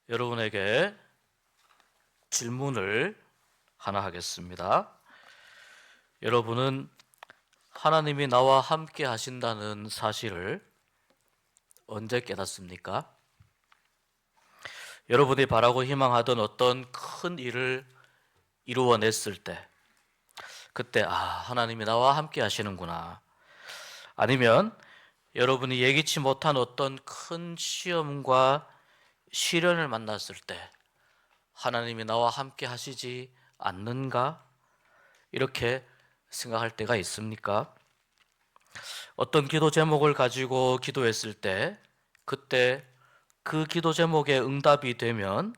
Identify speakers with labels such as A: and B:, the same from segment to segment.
A: 여러분에게 질문을 하나 하겠습니다. 여러분은 하나님이 나와 함께 하신다는 사실을 언제 깨닫습니까? 여러분이 바라고 희망하던 어떤 큰 일을 이루어냈을 때, 그때 하나님이 나와 함께 하시는구나. 아니면 여러분이 예기치 못한 어떤 큰 시험과 시련을 만났을 때 하나님이 나와 함께 하시지 않는가? 이렇게 생각할 때가 있습니까? 어떤 기도 제목을 가지고 기도했을 때 그때 그 기도 제목에 응답이 되면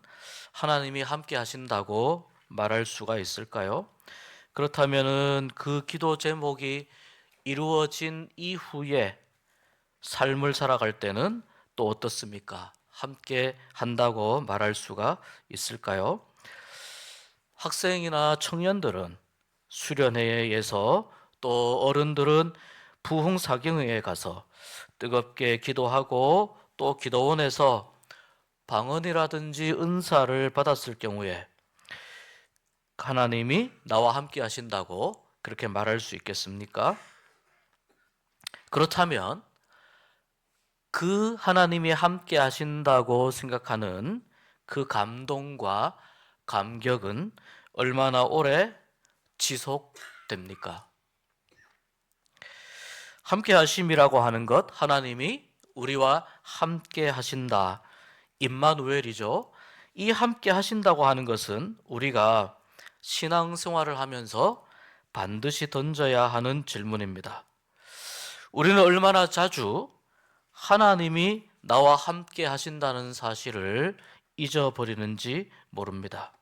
A: 하나님이 함께 하신다고 말할 수가 있을까요? 그렇다면은 그 기도 제목이 이루어진 이후에 삶을 살아갈 때는 또 어떻습니까? 함께 한다고 말할 수가 있을까요? 학생이나 청년들은 수련회에서, 또 어른들은 부흥사경회에 가서 뜨겁게 기도하고 또 기도원에서 방언이라든지 은사를 받았을 경우에 하나님이 나와 함께 하신다고 그렇게 말할 수 있겠습니까? 그렇다면 그 하나님이 함께 하신다고 생각하는 그 감동과 감격은 얼마나 오래 지속됩니까? 함께 하심이라고 하는 것, 하나님이 우리와 함께 하신다, 임마누엘이죠. 이 함께 하신다고 하는 것은 우리가 신앙생활을 하면서 반드시 던져야 하는 질문입니다. 우리는 얼마나 자주 하나님이 나와 함께 하신다는 사실을 잊어버리는지 모릅니다.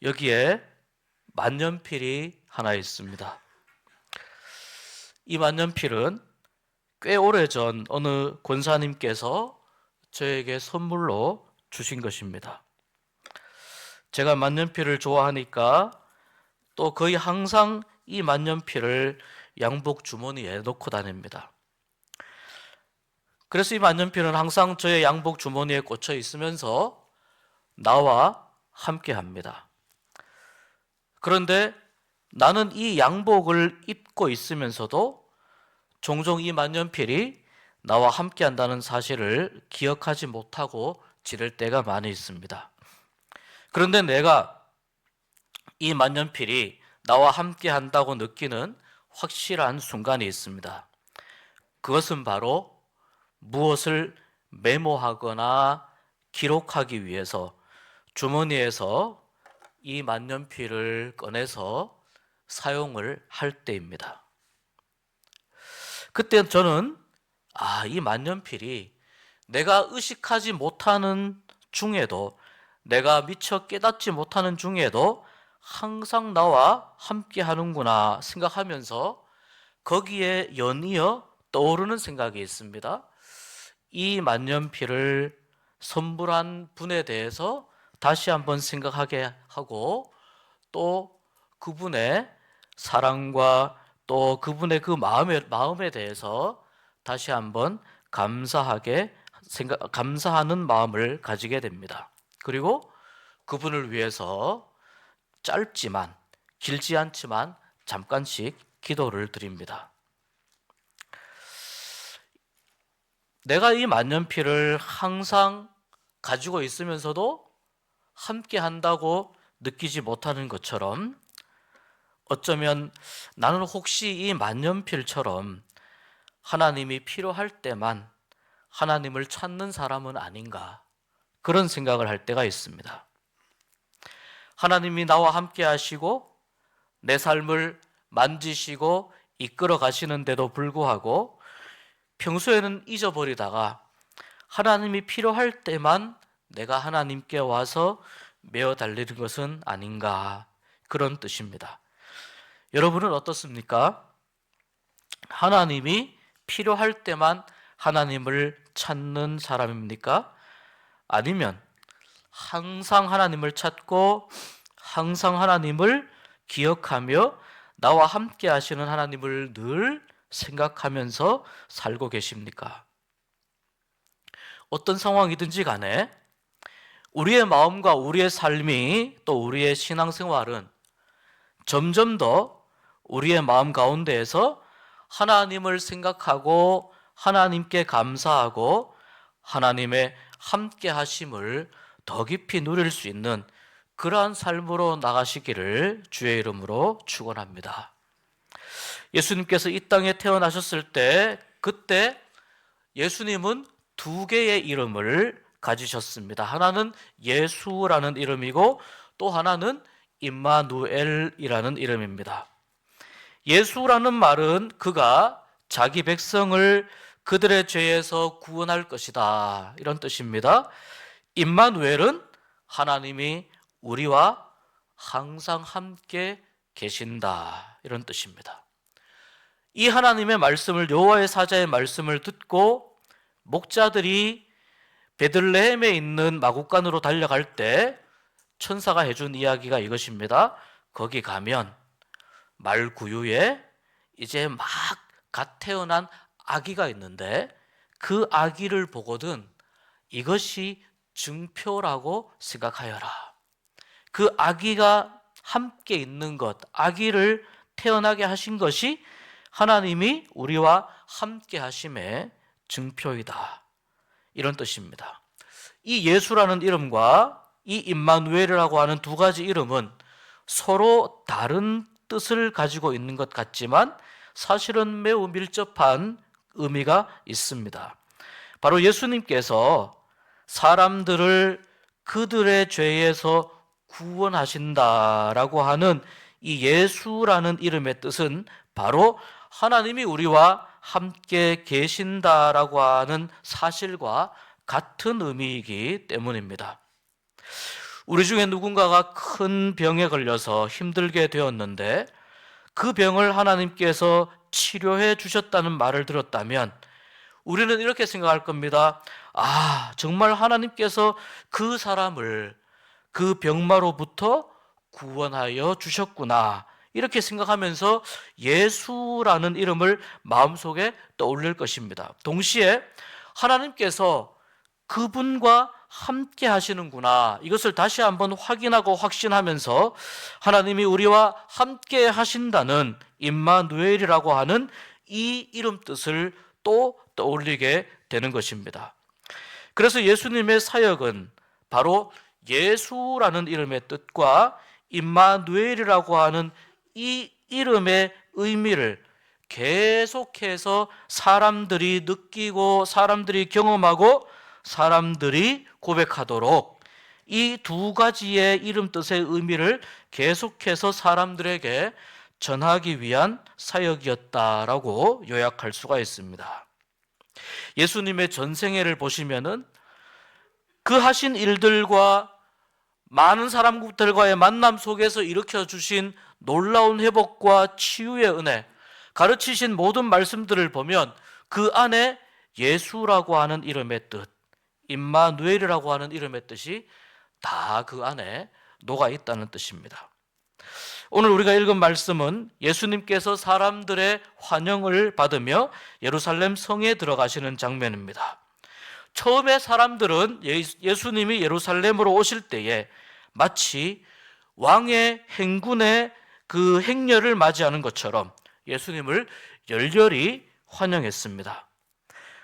A: 여기에 만년필이 하나 있습니다. 이 만년필은 꽤 오래전 어느 권사님께서 저에게 선물로 주신 것입니다. 제가 만년필을 좋아하니까 또 거의 항상 이 만년필을 양복 주머니에 넣고 다닙니다. 그래서 이 만년필은 항상 저의 양복 주머니에 꽂혀 있으면서 나와 함께 합니다. 그런데 나는 이 양복을 입고 있으면서도 종종 이 만년필이 나와 함께 한다는 사실을 기억하지 못하고 지낼 때가 많이 있습니다. 그런데 내가 이 만년필이 나와 함께 한다고 느끼는 확실한 순간이 있습니다. 그것은 바로 무엇을 메모하거나 기록하기 위해서 주머니에서 이 만년필을 꺼내서 사용을 할 때입니다. 그때 저는 이 만년필이 내가 의식하지 못하는 중에도, 내가 미처 깨닫지 못하는 중에도 항상 나와 함께 하는구나 생각하면서 거기에 연이어 떠오르는 생각이 있습니다. 이 만년필을 선물한 분에 대해서 다시 한번 생각하게 하고, 또 그분의 사랑과 또 그분의 그 마음에 대해서 다시 한번 감사하는 마음을 가지게 됩니다. 그리고 그분을 위해서 짧지만, 길지 않지만 잠깐씩 기도를 드립니다. 내가 이 만년필을 항상 가지고 있으면서도 함께 한다고 느끼지 못하는 것처럼, 어쩌면 나는 혹시 이 만년필처럼 하나님이 필요할 때만 하나님을 찾는 사람은 아닌가, 그런 생각을 할 때가 있습니다. 하나님이 나와 함께 하시고 내 삶을 만지시고 이끌어 가시는데도 불구하고 평소에는 잊어버리다가 하나님이 필요할 때만 내가 하나님께 와서 메어 달리는 것은 아닌가, 그런 뜻입니다. 여러분은 어떻습니까? 하나님이 필요할 때만 하나님을 찾는 사람입니까? 아니면 항상 하나님을 찾고 항상 하나님을 기억하며 나와 함께 하시는 하나님을 늘 생각하면서 살고 계십니까? 어떤 상황이든지 간에 우리의 마음과 우리의 삶이 또 우리의 신앙생활은 점점 더 우리의 마음 가운데에서 하나님을 생각하고 하나님께 감사하고 하나님의 함께 하심을 더 깊이 누릴 수 있는 그러한 삶으로 나가시기를 주의 이름으로 축원합니다. 예수님께서 이 땅에 태어나셨을 때 그때 예수님은 두 개의 이름을 가지셨습니다. 하나는 예수라는 이름이고 또 하나는 임마누엘이라는 이름입니다. 예수라는 말은 그가 자기 백성을 그들의 죄에서 구원할 것이다, 이런 뜻입니다. 임마누엘은 하나님이 우리와 항상 함께 계신다, 이런 뜻입니다. 이 하나님의 말씀을, 여호와의 사자의 말씀을 듣고 목자들이 베들레헴에 있는 마구간으로 달려갈 때 천사가 해준 이야기가 이것입니다. 거기 가면 말구유에 이제 막 갓 태어난 아기가 있는데 그 아기를 보거든 이것이 증표라고 생각하여라. 그 아기가 함께 있는 것, 아기를 태어나게 하신 것이 하나님이 우리와 함께 하심의 증표이다, 이런 뜻입니다. 이 예수라는 이름과 이 임마누엘이라고 하는 두 가지 이름은 서로 다른 뜻을 가지고 있는 것 같지만 사실은 매우 밀접한 의미가 있습니다. 바로 예수님께서 사람들을 그들의 죄에서 구원하신다라고 하는 이 예수라는 이름의 뜻은 바로 하나님이 우리와 함께 계신다라고 하는 사실과 같은 의미이기 때문입니다. 우리 중에 누군가가 큰 병에 걸려서 힘들게 되었는데 그 병을 하나님께서 치료해 주셨다는 말을 들었다면 우리는 이렇게 생각할 겁니다. 아, 정말 하나님께서 그 사람을 그 병마로부터 구원하여 주셨구나, 이렇게 생각하면서 예수라는 이름을 마음속에 떠올릴 것입니다. 동시에 하나님께서 그분과 함께 하시는구나, 이것을 다시 한번 확인하고 확신하면서 하나님이 우리와 함께 하신다는 임마누엘이라고 하는 이 이름 뜻을 또 떠올리게 되는 것입니다. 그래서 예수님의 사역은 바로 예수라는 이름의 뜻과 임마누엘이라고 하는 이 이름의 의미를 계속해서 사람들이 느끼고 사람들이 경험하고 사람들이 고백하도록 이 두 가지의 이름 뜻의 의미를 계속해서 사람들에게 전하기 위한 사역이었다라고 요약할 수가 있습니다. 예수님의 전생애를 보시면은 그 하신 일들과 많은 사람들과의 만남 속에서 일으켜 주신 놀라운 회복과 치유의 은혜, 가르치신 모든 말씀들을 보면 그 안에 예수라고 하는 이름의 뜻, 임마누엘이라고 하는 이름의 뜻이 다 그 안에 녹아 있다는 뜻입니다. 오늘 우리가 읽은 말씀은 예수님께서 사람들의 환영을 받으며 예루살렘 성에 들어가시는 장면입니다. 처음에 사람들은 예수님이 예루살렘으로 오실 때에 마치 왕의 행군의 그 행렬을 맞이하는 것처럼 예수님을 열렬히 환영했습니다.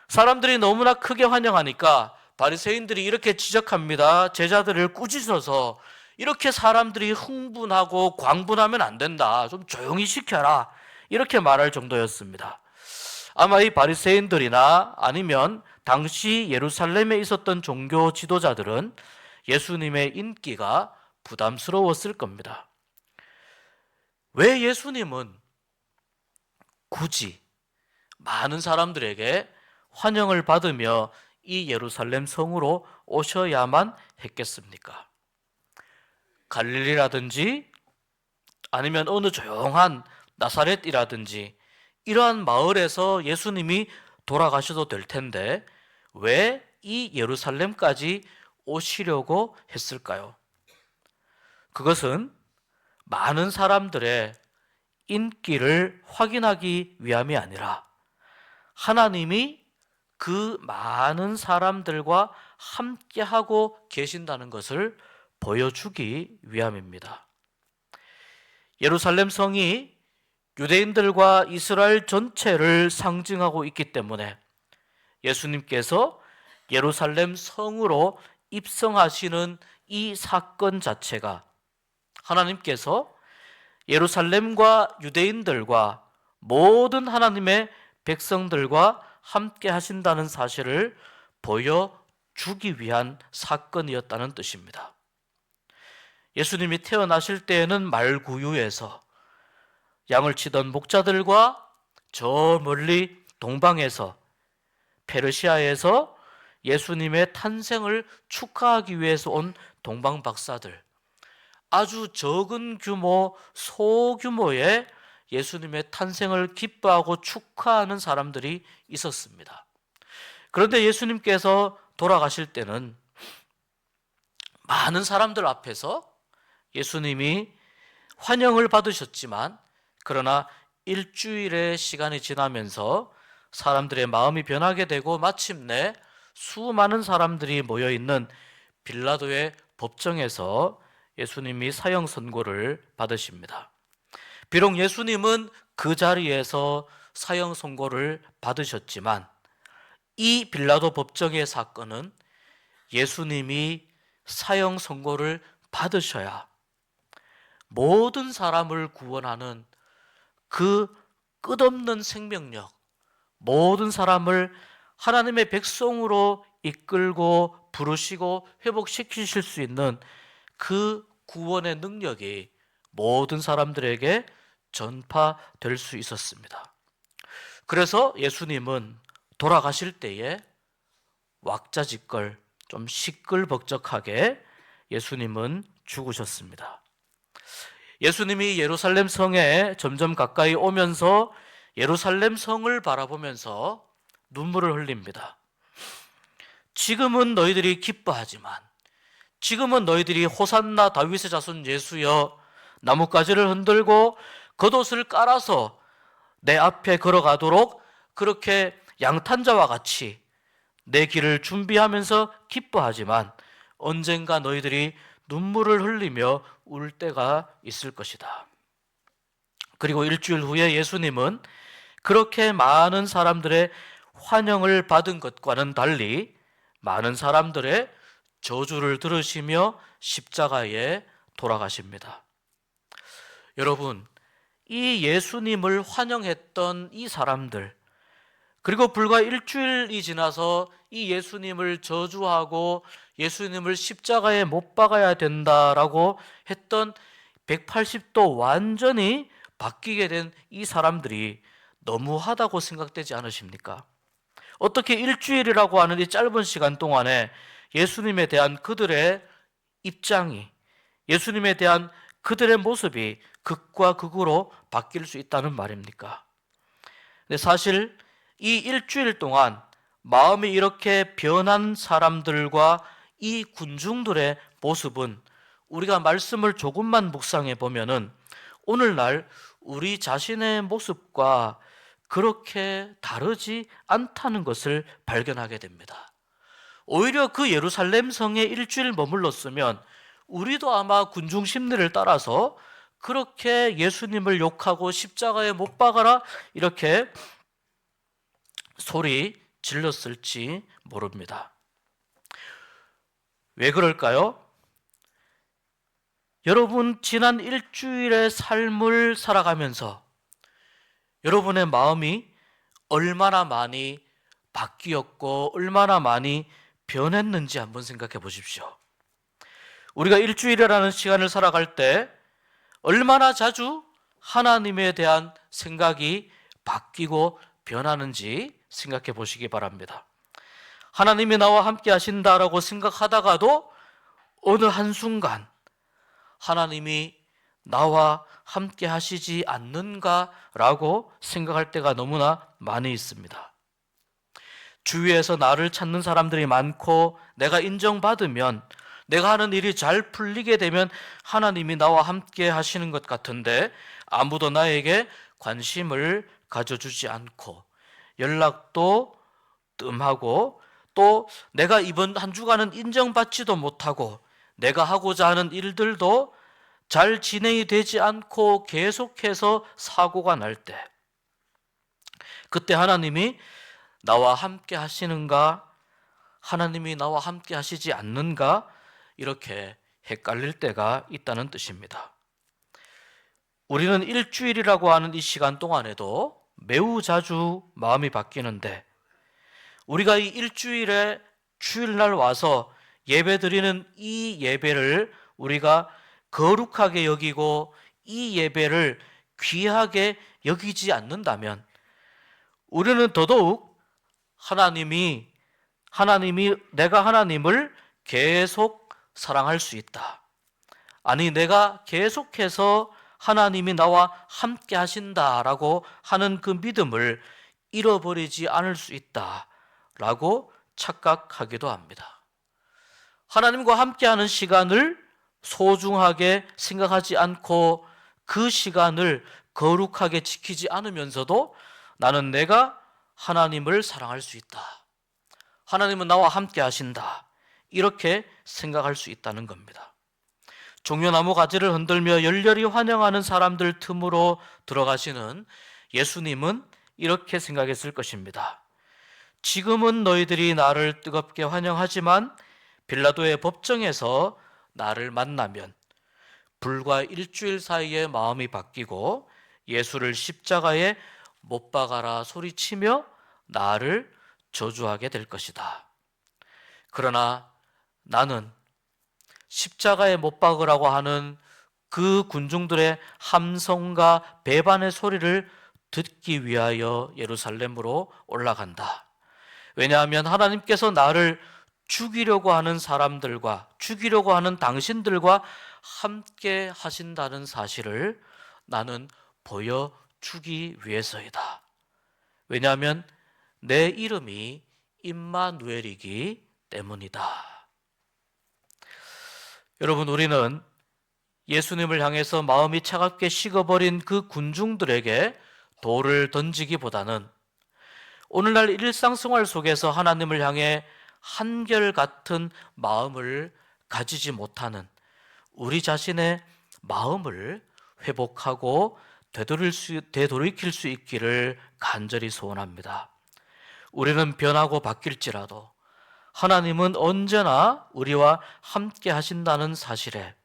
A: 사람들이 너무나 크게 환영하니까 바리새인들이 이렇게 지적합니다. 제자들을 꾸짖어서 이렇게 사람들이 흥분하고 광분하면 안 된다, 좀 조용히 시켜라, 이렇게 말할 정도였습니다. 아마 이 바리새인들이나 아니면 당시 예루살렘에 있었던 종교 지도자들은 예수님의 인기가 부담스러웠을 겁니다. 왜 예수님은 굳이 많은 사람들에게 환영을 받으며 이 예루살렘 성으로 오셔야만 했겠습니까? 갈릴리라든지 아니면 어느 조용한 나사렛이라든지 이러한 마을에서 예수님이 돌아가셔도 될 텐데 왜 이 예루살렘까지 오시려고 했을까요? 그것은 많은 사람들의 인기를 확인하기 위함이 아니라 하나님이 그 많은 사람들과 함께하고 계신다는 것을 보여주기 위함입니다. 예루살렘 성이 유대인들과 이스라엘 전체를 상징하고 있기 때문에 예수님께서 예루살렘 성으로 입성하시는 이 사건 자체가 하나님께서 예루살렘과 유대인들과 모든 하나님의 백성들과 함께 하신다는 사실을 보여주기 위한 사건이었다는 뜻입니다. 예수님이 태어나실 때에는 말구유에서 양을 치던 목자들과 저 멀리 동방에서 페르시아에서 예수님의 탄생을 축하하기 위해서 온 동방 박사들, 아주 적은 규모, 소규모의 예수님의 탄생을 기뻐하고 축하하는 사람들이 있었습니다. 그런데 예수님께서 돌아가실 때는 많은 사람들 앞에서 예수님이 환영을 받으셨지만, 그러나 일주일의 시간이 지나면서 사람들의 마음이 변하게 되고 마침내 수많은 사람들이 모여있는 빌라도의 법정에서 예수님이 사형 선고를 받으십니다. 비록 예수님은 그 자리에서 사형 선고를 받으셨지만 이 빌라도 법정의 사건은 예수님이 사형 선고를 받으셔야 모든 사람을 구원하는 그 끝없는 생명력, 모든 사람을 하나님의 백성으로 이끌고 부르시고 회복시키실 수 있는 그 구원의 능력이 모든 사람들에게 전파될 수 있었습니다. 그래서 예수님은 돌아가실 때에 왁자지껄, 좀 시끌벅적하게 예수님은 죽으셨습니다. 예수님이 예루살렘 성에 점점 가까이 오면서 예루살렘 성을 바라보면서 눈물을 흘립니다. 지금은 너희들이 기뻐하지만, 지금은 너희들이 호산나 다윗의 자손 예수여, 나뭇가지를 흔들고 겉옷을 깔아서 내 앞에 걸어가도록 그렇게 양탄자와 같이 내 길을 준비하면서 기뻐하지만 언젠가 너희들이 눈물을 흘리며 울 때가 있을 것이다. 그리고 일주일 후에 예수님은 그렇게 많은 사람들의 환영을 받은 것과는 달리 많은 사람들의 저주를 들으시며 십자가에 돌아가십니다. 여러분, 이 예수님을 환영했던 이 사람들, 그리고 불과 일주일이 지나서 이 예수님을 저주하고 예수님을 십자가에 못 박아야 된다라고 했던 180도 완전히 바뀌게 된 이 사람들이 너무하다고 생각되지 않으십니까? 어떻게 일주일이라고 하는 이 짧은 시간 동안에 예수님에 대한 그들의 입장이, 예수님에 대한 그들의 모습이 극과 극으로 바뀔 수 있다는 말입니까? 근데 사실 이 일주일 동안 마음이 이렇게 변한 사람들과 이 군중들의 모습은 우리가 말씀을 조금만 묵상해 보면은 오늘날 우리 자신의 모습과 그렇게 다르지 않다는 것을 발견하게 됩니다. 오히려 그 예루살렘 성에 일주일 머물렀으면 우리도 아마 군중 심리를 따라서 그렇게 예수님을 욕하고 십자가에 못 박아라 이렇게 소리 질렀을지 모릅니다. 왜 그럴까요? 여러분, 지난 일주일의 삶을 살아가면서 여러분의 마음이 얼마나 많이 바뀌었고 얼마나 많이 변했는지 한번 생각해 보십시오. 우리가 일주일이라는 시간을 살아갈 때 얼마나 자주 하나님에 대한 생각이 바뀌고 변하는지 생각해 보시기 바랍니다. 하나님이 나와 함께 하신다라고 생각하다가도 어느 한순간 하나님이 나와 함께 하시지 않는가라고 생각할 때가 너무나 많이 있습니다. 주위에서 나를 찾는 사람들이 많고 내가 인정받으면, 내가 하는 일이 잘 풀리게 되면 하나님이 나와 함께 하시는 것 같은데 아무도 나에게 관심을 가져주지 않고 연락도 뜸하고 또 내가 이번 한 주간은 인정받지도 못하고 내가 하고자 하는 일들도 잘 진행이 되지 않고 계속해서 사고가 날 때, 그때 하나님이 나와 함께 하시는가, 하나님이 나와 함께 하시지 않는가, 이렇게 헷갈릴 때가 있다는 뜻입니다. 우리는 일주일이라고 하는 이 시간 동안에도 매우 자주 마음이 바뀌는데, 우리가 이 일주일에 주일날 와서 예배 드리는 이 예배를 우리가 거룩하게 여기고 이 예배를 귀하게 여기지 않는다면 우리는 더더욱 내가 하나님을 계속 사랑할 수 있다, 아니 내가 계속해서 하나님이 나와 함께 하신다라고 하는 그 믿음을 잃어버리지 않을 수 있다라고 착각하기도 합니다. 하나님과 함께하는 시간을 소중하게 생각하지 않고 그 시간을 거룩하게 지키지 않으면서도 나는 내가 하나님을 사랑할 수 있다, 하나님은 나와 함께 하신다, 이렇게 생각할 수 있다는 겁니다. 종려나무 가지를 흔들며 열렬히 환영하는 사람들 틈으로 들어가시는 예수님은 이렇게 생각했을 것입니다. 지금은 너희들이 나를 뜨겁게 환영하지만 빌라도의 법정에서 나를 만나면 불과 일주일 사이에 마음이 바뀌고 예수를 십자가에 못 박아라 소리치며 나를 저주하게 될 것이다. 그러나 나는 십자가에 못 박으라고 하는 그 군중들의 함성과 배반의 소리를 듣기 위하여 예루살렘으로 올라간다. 왜냐하면 하나님께서 나를 죽이려고 하는 사람들과 죽이려고 하는 당신들과 함께 하신다는 사실을 나는 보여주기 위해서이다. 왜냐하면 내 이름이 임마누엘이기 때문이다. 여러분, 우리는 예수님을 향해서 마음이 차갑게 식어버린 그 군중들에게 돌을 던지기보다는 오늘날 일상생활 속에서 하나님을 향해 한결같은 마음을 가지지 못하는 우리 자신의 마음을 회복하고 되돌이킬 수 있기를 간절히 소원합니다. 우리는 변하고 바뀔지라도 하나님은 언제나 우리와 함께 하신다는 사실에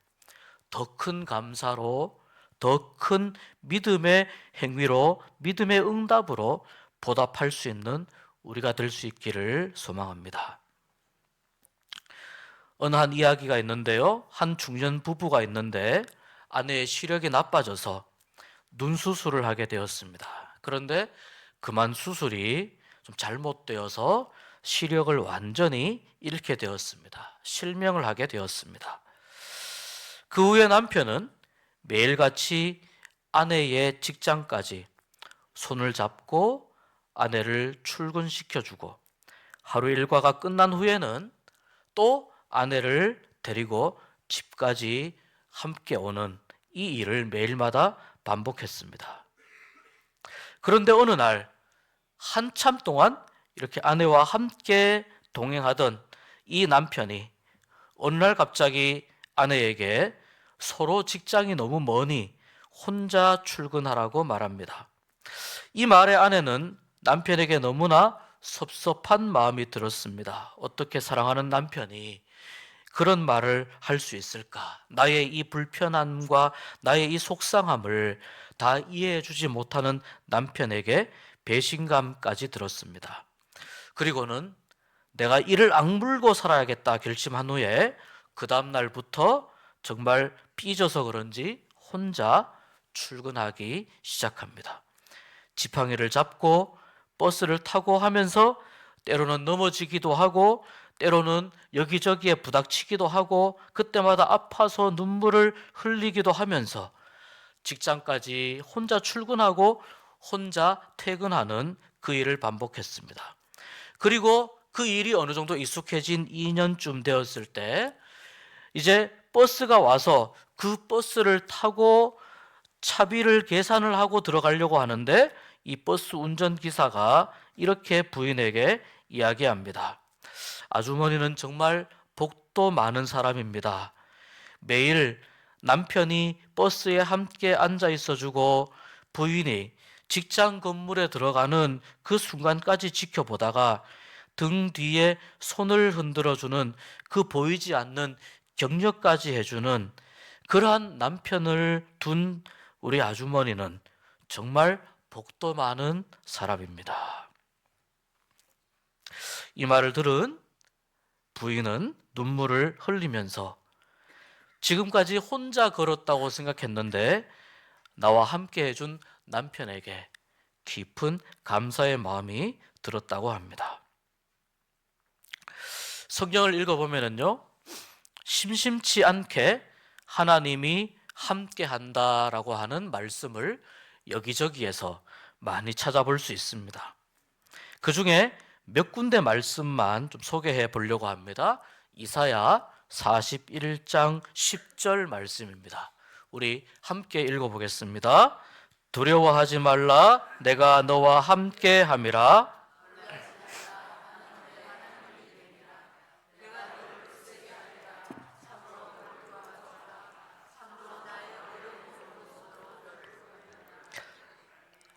A: 더 큰 감사로, 더 큰 믿음의 행위로, 믿음의 응답으로 보답할 수 있는 우리가 될 수 있기를 소망합니다. 어느 한 이야기가 있는데요, 한 중년 부부가 있는데 아내의 시력이 나빠져서 눈 수술을 하게 되었습니다. 그런데 그만 수술이 좀 잘못되어서 시력을 완전히 잃게 되었습니다. 실명을 하게 되었습니다. 그 후에 남편은 매일같이 아내의 직장까지 손을 잡고 아내를 출근시켜주고 하루 일과가 끝난 후에는 또 아내를 데리고 집까지 함께 오는 이 일을 매일마다 반복했습니다. 그런데 어느 날 한참 동안 이렇게 아내와 함께 동행하던 이 남편이 어느 날 갑자기 아내에게 서로 직장이 너무 머니 혼자 출근하라고 말합니다. 이 말에 아내는 남편에게 너무나 섭섭한 마음이 들었습니다. 어떻게 사랑하는 남편이 그런 말을 할 수 있을까? 나의 이 불편함과 나의 이 속상함을 다 이해해 주지 못하는 남편에게 배신감까지 들었습니다. 그리고는 내가 이를 악물고 살아야겠다 결심한 후에 그 다음 날부터 정말 삐져서 그런지 혼자 출근하기 시작합니다. 지팡이를 잡고 버스를 타고 하면서 때로는 넘어지기도 하고 때로는 여기저기에 부닥치기도 하고 그때마다 아파서 눈물을 흘리기도 하면서 직장까지 혼자 출근하고 혼자 퇴근하는 그 일을 반복했습니다. 그리고 그 일이 어느 정도 익숙해진 2년쯤 되었을 때 이제 버스가 와서 그 버스를 타고 차비를 계산을 하고 들어가려고 하는데 이 버스 운전기사가 이렇게 부인에게 이야기합니다. 아주머니는 정말 복도 많은 사람입니다. 매일 남편이 버스에 함께 앉아 있어주고 부인이 직장 건물에 들어가는 그 순간까지 지켜보다가 등 뒤에 손을 흔들어주는 그 보이지 않는 격려까지 해주는 그러한 남편을 둔 우리 아주머니는 정말 복도 많은 사람입니다. 이 말을 들은 부인은 눈물을 흘리면서 지금까지 혼자 걸었다고 생각했는데 나와 함께 해준 남편에게 깊은 감사의 마음이 들었다고 합니다. 성경을 읽어보면요, 심심치 않게 하나님이 함께 한다라고 하는 말씀을 여기저기에서 많이 찾아볼 수 있습니다. 그 중에 몇 군데 말씀만 좀 소개해 보려고 합니다. 이사야 41장 10절 말씀입니다. 우리 함께 읽어보겠습니다. 두려워하지 말라, 내가 너와 함께 함이라.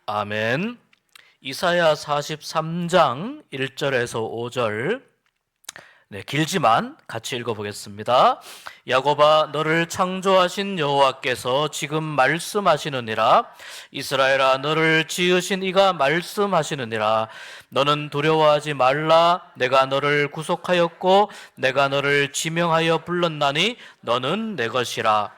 A: 아멘. 이사야 43장 1절에서 5절, 길지만 같이 읽어보겠습니다. 야곱아, 너를 창조하신 여호와께서 지금 말씀하시느니라. 이스라엘아, 너를 지으신 이가 말씀하시느니라. 너는 두려워하지 말라. 내가 너를 구속하였고 내가 너를 지명하여 불렀나니 너는 내 것이라.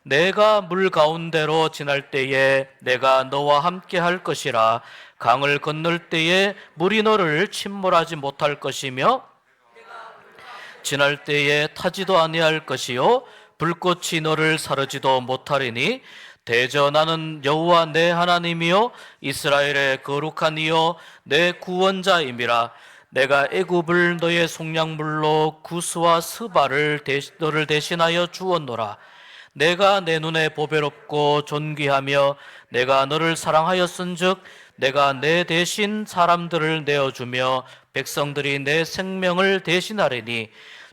A: 내가 물 가운데로 지날 때에 내가 너와 함께 할 것이라. 강을 건널 때에 물이 너를 침몰하지 못할 것이며 지날 때에 타지도 아니할 것이요 불꽃이 너를 사르지도 못하리니 대저 나는 여호와 내 하나님이요 이스라엘의 거룩한 이요 내 구원자임이라. 내가 애굽을 너의 속량물로 구스와 스바를 너를 대신하여 주었노라. 내가 내 눈에 보배롭고 존귀하며 내가 너를 사랑하였은즉 내가 내 대신 사람들을 내어주며 백성들이 내 생명을 대신하리니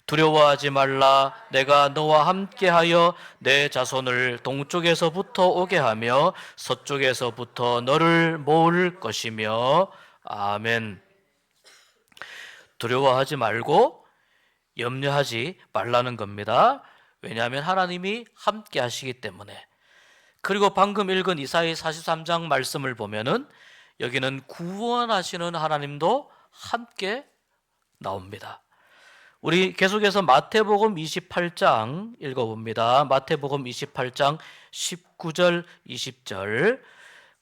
A: 두려워하지 말라. 내가 너와 함께하여 내 자손을 동쪽에서부터 오게 하며 서쪽에서부터 너를 모을 것이며. 아멘. 두려워하지 말고 염려하지 말라는 겁니다. 왜냐하면 하나님이 함께 하시기 때문에. 그리고 방금 읽은 이사야 43장 말씀을 보면은 여기는 구원하시는 하나님도 함께 나옵니다. 우리 계속해서 마태복음 28장 읽어봅니다. 마태복음 28장 19절 20절.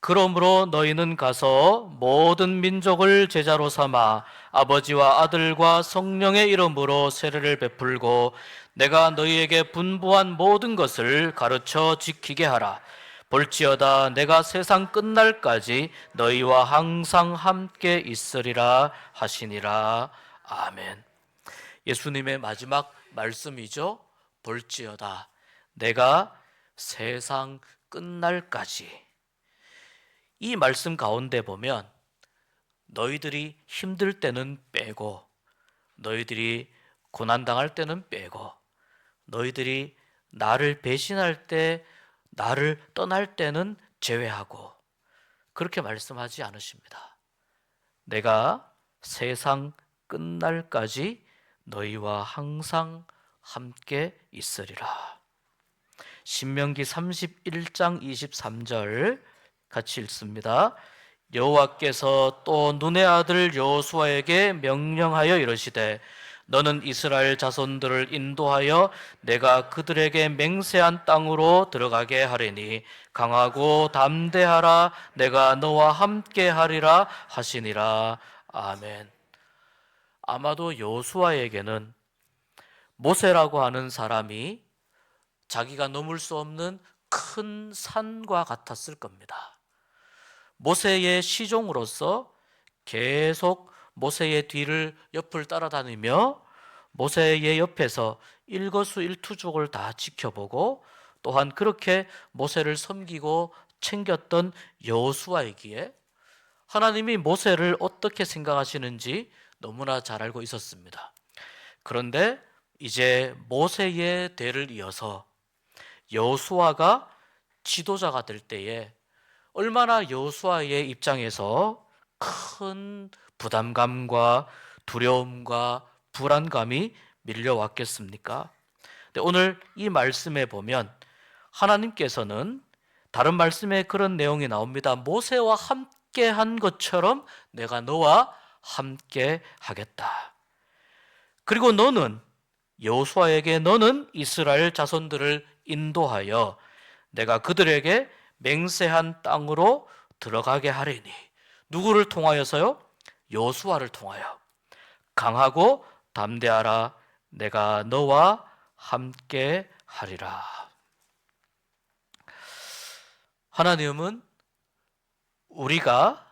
A: 그러므로 너희는 가서 모든 민족을 제자로 삼아 아버지와 아들과 성령의 이름으로 세례를 베풀고 내가 너희에게 분부한 모든 것을 가르쳐 지키게 하라. 볼지어다 내가 세상 끝날까지 너희와 항상 함께 있으리라 하시니라. 아멘. 예수님의 마지막 말씀이죠. 볼지어다 내가 세상 끝날까지. 이 말씀 가운데 보면 너희들이 힘들 때는 빼고, 너희들이 고난당할 때는 빼고, 너희들이 나를 배신할 때, 나를 떠날 때는 제외하고, 그렇게 말씀하지 않으십니다. 내가 세상 끝날까지 너희와 항상 함께 있으리라. 신명기 31장 23절 같이 읽습니다. 여호와께서 또 눈의 아들 여호수아에게 명령하여 이르시되 너는 이스라엘 자손들을 인도하여 내가 그들에게 맹세한 땅으로 들어가게 하리니 강하고 담대하라. 내가 너와 함께 하리라 하시니라. 아멘. 아마도 여호수아에게는 모세라고 하는 사람이 자기가 넘을 수 없는 큰 산과 같았을 겁니다. 모세의 시종으로서 계속 모세의 뒤를 옆을 따라다니며 모세의 옆에서 일거수일투족을 다 지켜보고 또한 그렇게 모세를 섬기고 챙겼던 여호수아이기에 하나님이 모세를 어떻게 생각하시는지 너무나 잘 알고 있었습니다. 그런데 이제 모세의 대를 이어서 여호수아가 지도자가 될 때에 얼마나 여호수아의 입장에서 큰 부담감과 두려움과 불안감이 밀려왔겠습니까? 근데 오늘 이 말씀에 보면 하나님께서는 다른 말씀에 그런 내용이 나옵니다. 모세와 함께 한 것처럼 내가 너와 함께 하겠다. 그리고 너는 여호수아에게 너는 이스라엘 자손들을 인도하여 내가 그들에게 맹세한 땅으로 들어가게 하리니. 누구를 통하여서요? 여호수아를 통하여. 강하고 담대하라. 내가 너와 함께 하리라. 하나님은 우리가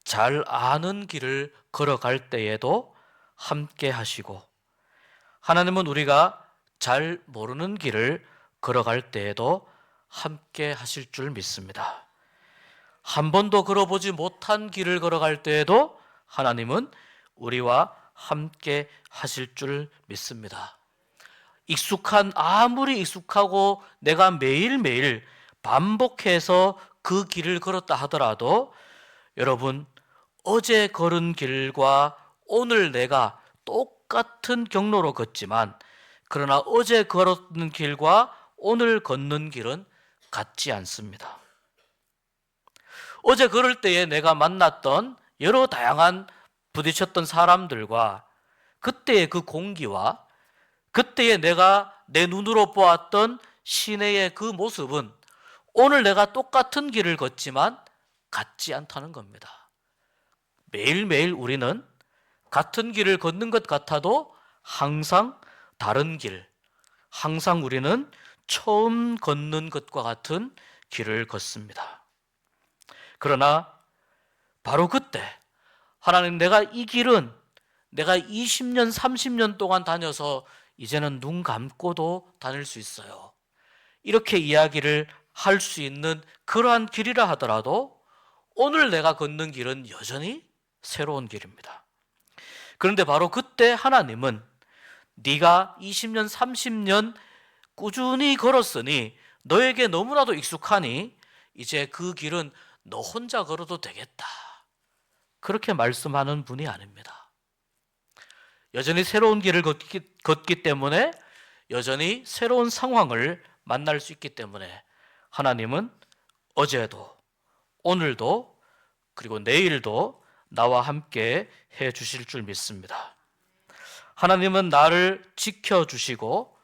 A: 잘 아는 길을 걸어갈 때에도 함께 하시고, 하나님은 우리가 잘 모르는 길을 걸어갈 때에도 함께 하실 줄 믿습니다. 한 번도 걸어보지 못한 길을 걸어갈 때에도 하나님은 우리와 함께 하실 줄 믿습니다. 아무리 익숙하고 내가 매일매일 반복해서 그 길을 걸었다 하더라도 여러분, 어제 걸은 길과 오늘 내가 똑같은 경로로 걷지만 그러나 어제 걸었는 길과 오늘 걷는 길은 같지 않습니다. 어제 걸을 때에 내가 만났던 여러 다양한 부딪혔던 사람들과 그때의 그 공기와 그때에 내가 내 눈으로 보았던 시내의 그 모습은 오늘 내가 똑같은 길을 걷지만 같지 않다는 겁니다. 매일매일 우리는 같은 길을 걷는 것 같아도 항상 다른 길, 항상 우리는 처음 걷는 것과 같은 길을 걷습니다. 그러나 바로 그때 하나님, 내가 이 길은 내가 20년, 30년 동안 다녀서 이제는 눈 감고도 다닐 수 있어요. 이렇게 이야기를 할 수 있는 그러한 길이라 하더라도 오늘 내가 걷는 길은 여전히 새로운 길입니다. 그런데 바로 그때 하나님은 네가 20년, 30년 꾸준히 걸었으니 너에게 너무나도 익숙하니 이제 그 길은 너 혼자 걸어도 되겠다. 그렇게 말씀하는 분이 아닙니다. 여전히 새로운 길을 걷기 때문에 여전히 새로운 상황을 만날 수 있기 때문에 하나님은 어제도 오늘도 그리고 내일도 나와 함께 해 주실 줄 믿습니다. 하나님은 나를 지켜주시고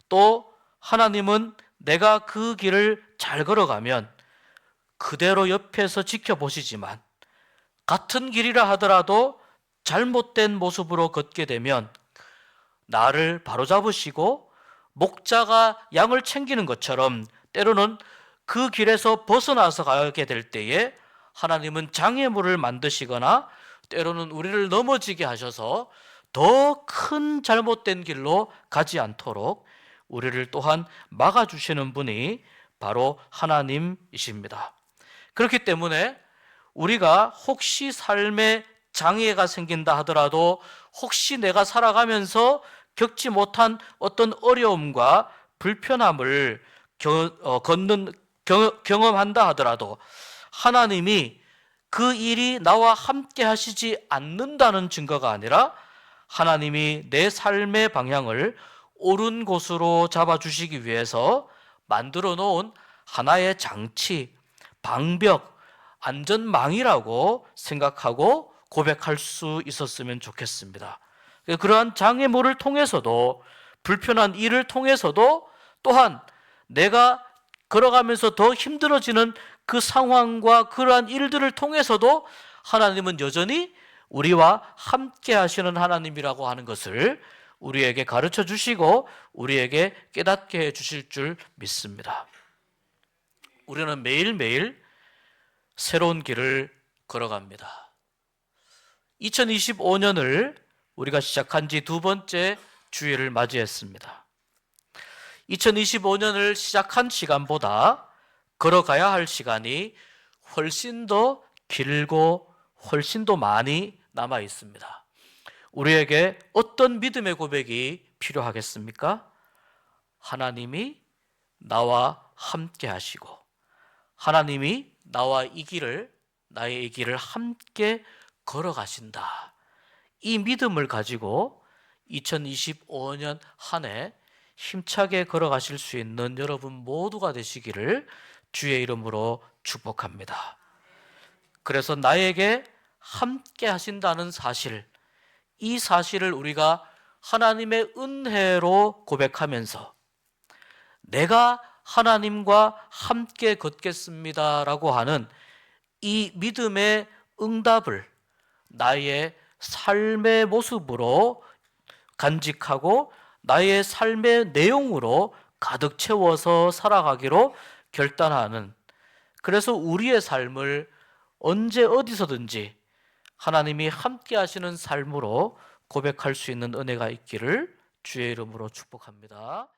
A: 또 하나님은 내가 그 길을 잘 걸어가면 그대로 옆에서 지켜보시지만 같은 길이라 하더라도 잘못된 모습으로 걷게 되면 나를 바로잡으시고 목자가 양을 챙기는 것처럼 때로는 그 길에서 벗어나서 가게 될 때에 하나님은 장애물을 만드시거나 때로는 우리를 넘어지게 하셔서 더 큰 잘못된 길로 가지 않도록 우리를 또한 막아주시는 분이 바로 하나님이십니다. 그렇기 때문에 우리가 혹시 삶에 장애가 생긴다 하더라도 혹시 내가 살아가면서 겪지 못한 어떤 어려움과 불편함을 경험한다 하더라도 하나님이 그 일이 나와 함께 하시지 않는다는 증거가 아니라 하나님이 내 삶의 방향을 옳은 곳으로 잡아주시기 위해서 만들어 놓은 하나의 장치, 방벽, 안전망이라고 생각하고 고백할 수 있었으면 좋겠습니다. 그러한 장애물을 통해서도 불편한 일을 통해서도 또한 내가 걸어가면서 더 힘들어지는 그 상황과 그러한 일들을 통해서도 하나님은 여전히 우리와 함께 하시는 하나님이라고 하는 것을 우리에게 가르쳐 주시고 우리에게 깨닫게 해 주실 줄 믿습니다. 우리는 매일매일 새로운 길을 걸어갑니다. 2025년을 우리가 시작한 지 두 번째 주일을 맞이했습니다. 2025년을 시작한 시간보다 걸어가야 할 시간이 훨씬 더 길고 훨씬 더 많이 남아 있습니다. 우리에게 어떤 믿음의 고백이 필요하겠습니까? 하나님이 나와 함께 하시고 하나님이 나의 이 길을 함께 걸어가신다. 이 믿음을 가지고 2025년 한 해 힘차게 걸어가실 수 있는 여러분 모두가 되시기를 주의 이름으로 축복합니다. 그래서 나에게 함께 하신다는 사실, 이 사실을 우리가 하나님의 은혜로 고백하면서 내가 하나님과 함께 걷겠습니다라고 하는 이 믿음의 응답을 나의 삶의 모습으로 간직하고 나의 삶의 내용으로 가득 채워서 살아가기로 결단하는, 그래서 우리의 삶을 언제 어디서든지 하나님이 함께 하시는 삶으로 고백할 수 있는 은혜가 있기를 주의 이름으로 축복합니다.